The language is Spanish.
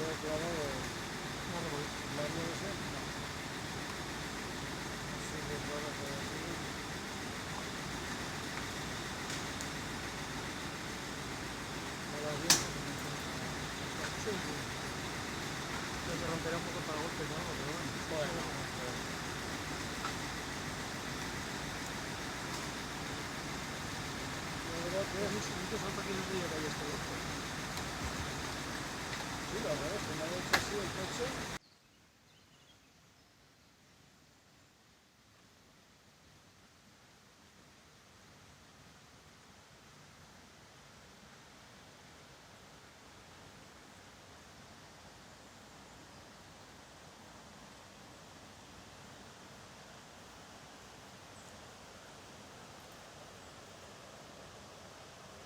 queda clavado la no ese. Así que para por aquí. Ahora bien. Sí, sí. Pero se romperá un poco para golpes o algo, pero bueno. Bueno, la verdad que Muchos falta que no te llegue ahí este golpe. sí, la verdad es que me ha hecho así el coche.